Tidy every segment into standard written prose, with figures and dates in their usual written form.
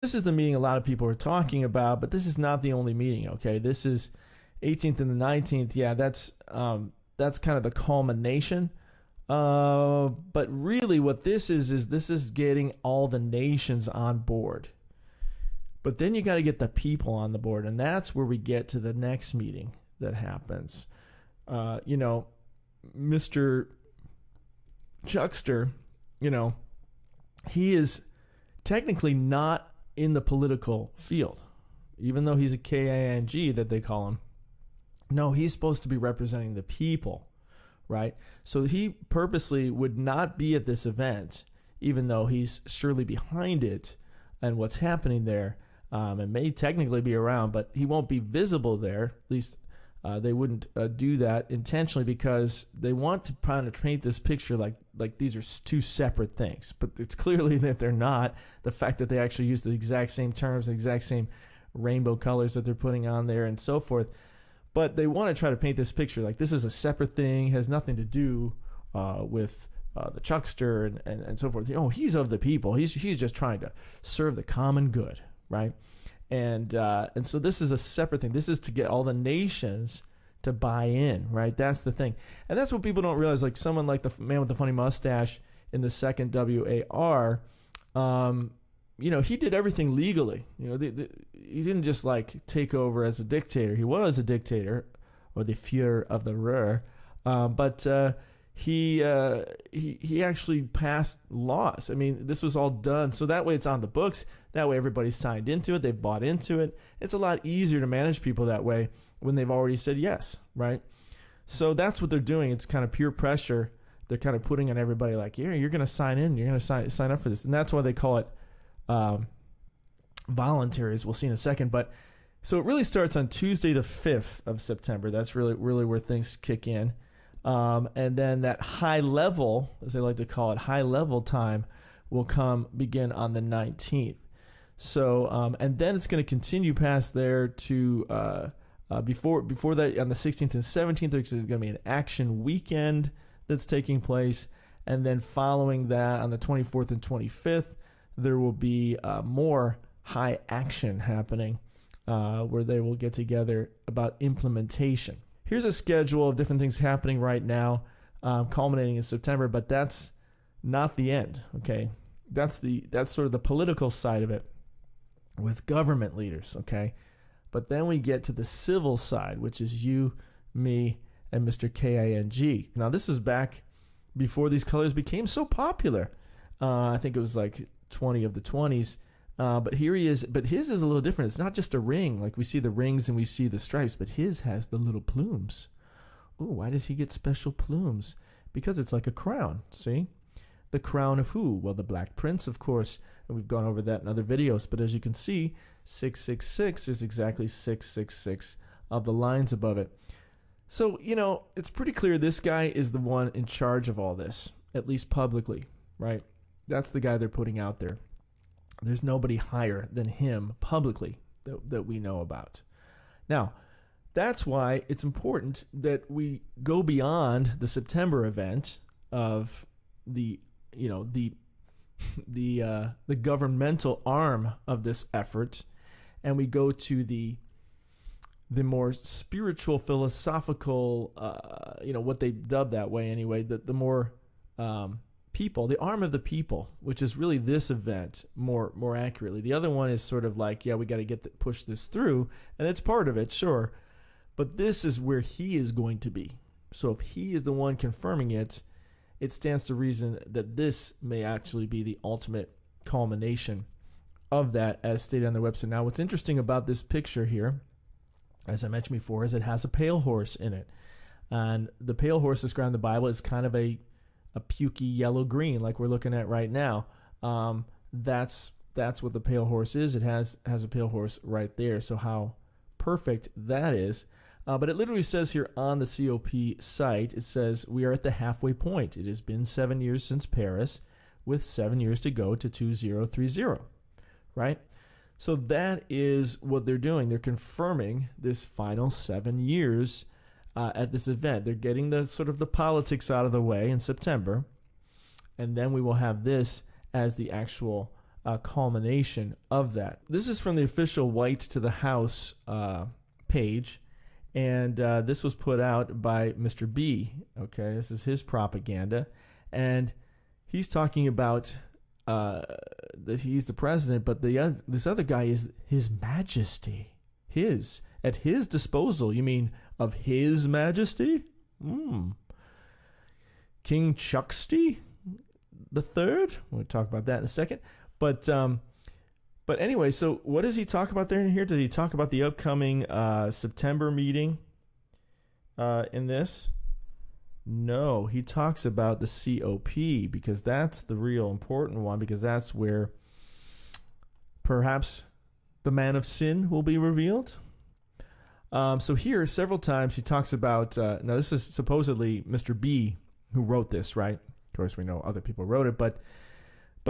This is the meeting a lot of people are talking about, but this is not the only meeting. Okay, this is 18th and the 19th. Yeah, that's kind of the culmination. But really, what this is this is getting all the nations on board. But then you got to get the people on the board, and that's where we get to the next meeting that happens. Mr. Chuckster, he is technically not in the political field, even though he's a KING that they call him. No, he's supposed to be representing the people, right? So he purposely would not be at this event, even though he's surely behind it and what's happening there, and may technically be around, but he won't be visible there. At least they wouldn't do that intentionally, because they want to kind of paint this picture like these are two separate things. But it's clearly that they're not. The fact that they actually use the exact same terms, the exact same rainbow colors that they're putting on there and so forth. But they want to try to paint this picture like this is a separate thing, has nothing to do with the Chuckster and so forth. He's of the people. He's just trying to serve the common good, right? And so this is a separate thing. This is to get all the nations to buy in, right? That's the thing. And that's what people don't realize. Like someone like the man with the funny mustache in the second WAR, he did everything legally. He didn't just like take over as a dictator. He was a dictator, or the Führer of the Ruhr, but he actually passed laws. I mean, this was all done so that way it's on the books. That way everybody's signed into it. They've bought into it. It's a lot easier to manage people that way when they've already said yes, right? So that's what they're doing. It's kind of peer pressure. They're kind of putting on everybody like, yeah, you're going to sign in. You're going to sign up for this. And that's why they call it voluntary, as we'll see in a second. But so it really starts on Tuesday the 5th of September. That's really where things kick in. And then that high level, as they like to call it, high level time will begin on the 19th. So, and then it's going to continue past there to before that on the 16th and 17th. There's going to be an action weekend that's taking place, and then following that on the 24th and 25th, there will be more high action happening where they will get together about implementation. Here's a schedule of different things happening right now, culminating in September, but that's not the end. Okay, that's sort of the political side of it with government leaders. Okay, but then we get to the civil side, which is you, me, and Mr. KING. Now this was back before these colors became so popular. I think it was like 20 of the 20s. But here he is. But his is a little different. It's not just a ring. Like we see the rings and we see the stripes, but his has the little plumes. Ooh, why does he get special plumes? Because it's like a crown. See? The crown of who? Well, the Black Prince, of course. And we've gone over that in other videos. But as you can see, 666 is exactly 666 of the lines above it. So, it's pretty clear this guy is the one in charge of all this, at least publicly, right? That's the guy they're putting out there. There's nobody higher than him publicly that we know about. Now, that's why it's important that we go beyond the September event of the governmental arm of this effort, and we go to the more spiritual, philosophical, what they dub that way anyway, the more people, the arm of the people, which is really this event more accurately. The other one is sort of like, yeah, we got to push this through, and it's part of it, sure, but this is where he is going to be. So if he is the one confirming it, it stands to reason that this may actually be the ultimate culmination of that, as stated on their website. Now, what's interesting about this picture here, as I mentioned before, is it has a pale horse in it, and the pale horse described in the Bible is kind of a pukey yellow-green, like we're looking at right now. That's what the pale horse is. It has a pale horse right there. So how perfect that is. But it literally says here on the COP site, it says, we are at the halfway point. It has been 7 years since Paris, with 7 years to go to 2030, right? So that is what they're doing. They're confirming this final 7 years at this event. They're getting the sort of the politics out of the way in September, and then we will have this as the actual culmination of that. This is from the official White to the House page, and this was put out by Mr. B. Okay, this is his propaganda, and he's talking about that he's the president, but this other guy is His Majesty. At his disposal. You mean of His Majesty? King Chucksty the Third. We'll talk about that in a second. But anyway, so what does he talk about there in here? Did he talk about the upcoming September meeting in this? No, he talks about the COP, because that's the real important one, because that's where perhaps the man of sin will be revealed. So here, several times he talks about, now this is supposedly Mr. B who wrote this, right? Of course, we know other people wrote it, but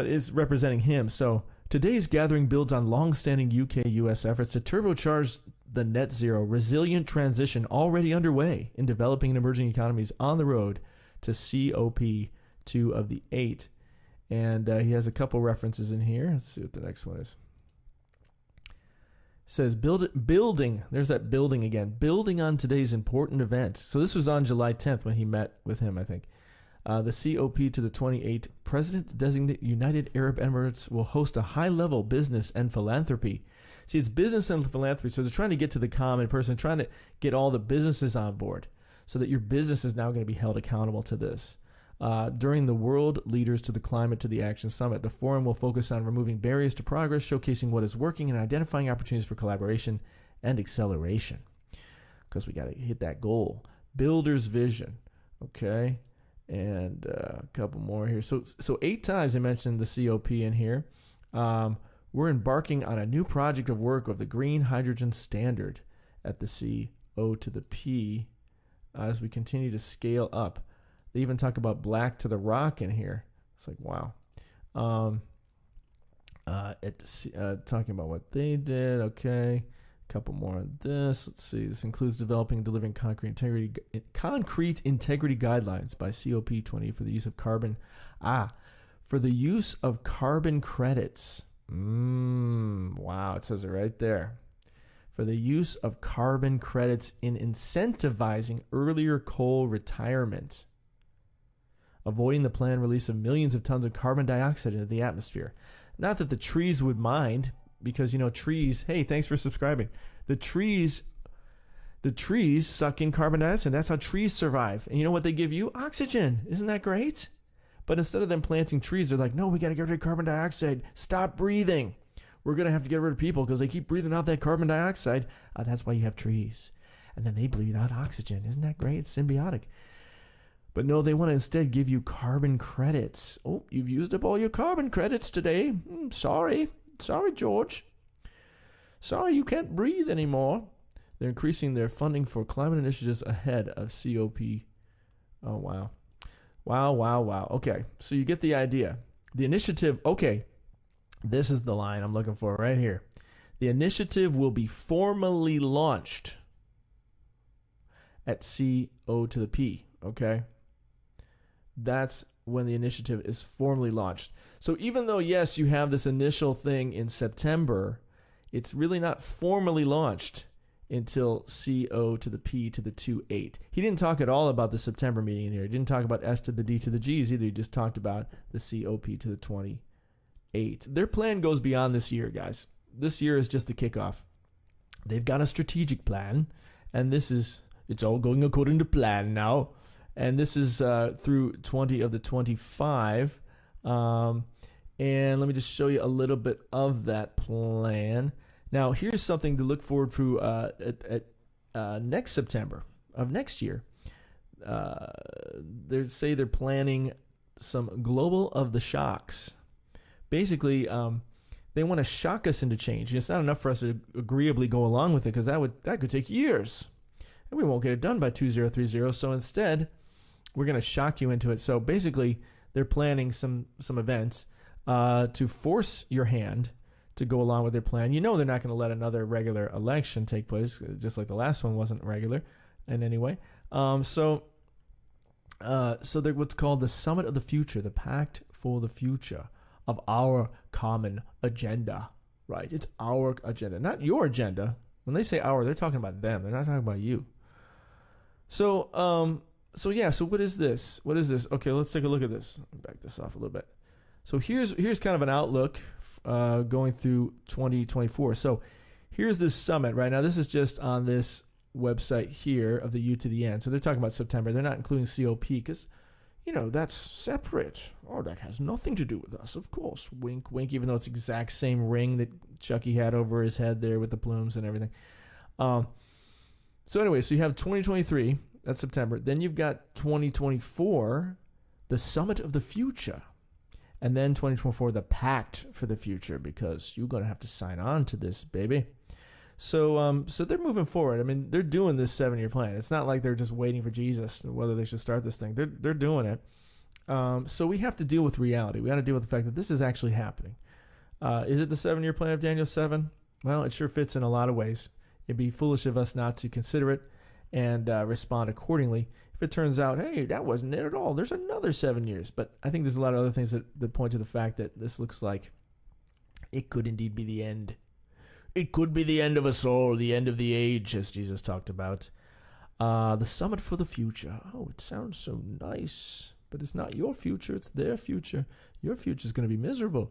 is representing him. So today's gathering builds on long-standing UK-US efforts to turbocharge the net zero resilient transition already underway in developing and emerging economies on the road to COP2 of the 8. And he has a couple references in here. Let's see what the next one is. It says building, there's that building again, building on today's important event. So this was on July 10th when he met with him, I think. The COP to the 28 President-designate United Arab Emirates will host a high-level business and philanthropy. See, it's business and philanthropy, so they're trying to get to the common person, trying to get all the businesses on board so that your business is now going to be held accountable to this. During the World Leaders to the Climate to the Action Summit, the forum will focus on removing barriers to progress, showcasing what is working, and identifying opportunities for collaboration and acceleration. Because we got to hit that goal. Builder's vision, okay? And a couple more here. So 8 times I mentioned the COP in here. We're embarking on a new project of work of the Green Hydrogen Standard at the CO to the P as we continue to scale up. They even talk about Black to the Rock in here. It's like, wow. Talking about what they did. Okay. A couple more on this. Let's see. This includes developing and delivering concrete integrity guidelines by COP20 for the use of carbon. For the use of carbon credits. Wow. It says it right there. For the use of carbon credits in incentivizing earlier coal retirement. Avoiding the planned release of millions of tons of carbon dioxide into the atmosphere. Not that the trees would mind, because, trees, hey, thanks for subscribing. The trees suck in carbon dioxide. That's how trees survive. And you know what they give you? Oxygen. Isn't that great? But instead of them planting trees, they're like, no, we got to get rid of carbon dioxide. Stop breathing. We're going to have to get rid of people because they keep breathing out that carbon dioxide. That's why you have trees. And then they breathe out oxygen. Isn't that great? It's symbiotic. But no, they want to instead give you carbon credits. Oh, you've used up all your carbon credits today. Sorry. Sorry, George. Sorry, you can't breathe anymore. They're increasing their funding for climate initiatives ahead of COP. Oh, wow. Wow. Okay, so you get the idea. The initiative, okay, this is the line I'm looking for right here. The initiative will be formally launched at CO to the P, okay? That's when the initiative is formally launched. So even though, yes, you have this initial thing in September, it's really not formally launched until CO to the P to the 2-8. He didn't talk at all about the September meeting in here. He didn't talk about S to the D to the G's either. He just talked about the COP to the 28. Their plan goes beyond this year, guys. This year is just the kickoff. They've got a strategic plan, and it's all going according to plan now. And this is through 20 of the 25. And let me just show you a little bit of that plan. Now, here's something to look forward to at next September of next year. They say they're planning some global of the shocks. Basically, they want to shock us into change. It's not enough for us to agreeably go along with it, because that could take years. And we won't get it done by 2030. So instead, we're going to shock you into it. So basically, they're planning some events to force your hand to go along with their plan. They're not going to let another regular election take place, just like the last one wasn't regular in any way. So they're what's called the Summit of the Future, the Pact for the Future, of our common agenda, right? It's our agenda, not your agenda. When they say our, they're talking about them. They're not talking about you. So what is this? What is this? Okay, let's take a look at this. Back this off a little bit. So here's kind of an outlook going through 2024. So here's this summit right now. This is just on this website here of the U to the N. So they're talking about September. They're not including COP because, that's separate. Oh, that has nothing to do with us, of course. Wink, wink, even though it's the exact same ring that Chucky had over his head there with the plumes and everything. So anyway, so you have 2023, that's September. Then you've got 2024, the Summit of the Future. And then 2024, the Pact for the Future, because you're going to have to sign on to this, baby. So they're moving forward. I mean, they're doing this 7-year plan. It's not like they're just waiting for Jesus, whether they should start this thing. They're doing it. So we have to deal with reality. We got to deal with the fact that this is actually happening. Is it the 7-year plan of Daniel 7? Well, it sure fits in a lot of ways. It'd be foolish of us not to consider it and respond accordingly. If it turns out, hey, that wasn't it at all, there's another 7 years. But I think there's a lot of other things that point to the fact that this looks like it could indeed be the end. It could be the end of us all, the end of the age, as Jesus talked about. The summit for the future. Oh, it sounds so nice. But it's not your future, it's their future. Your future is going to be miserable.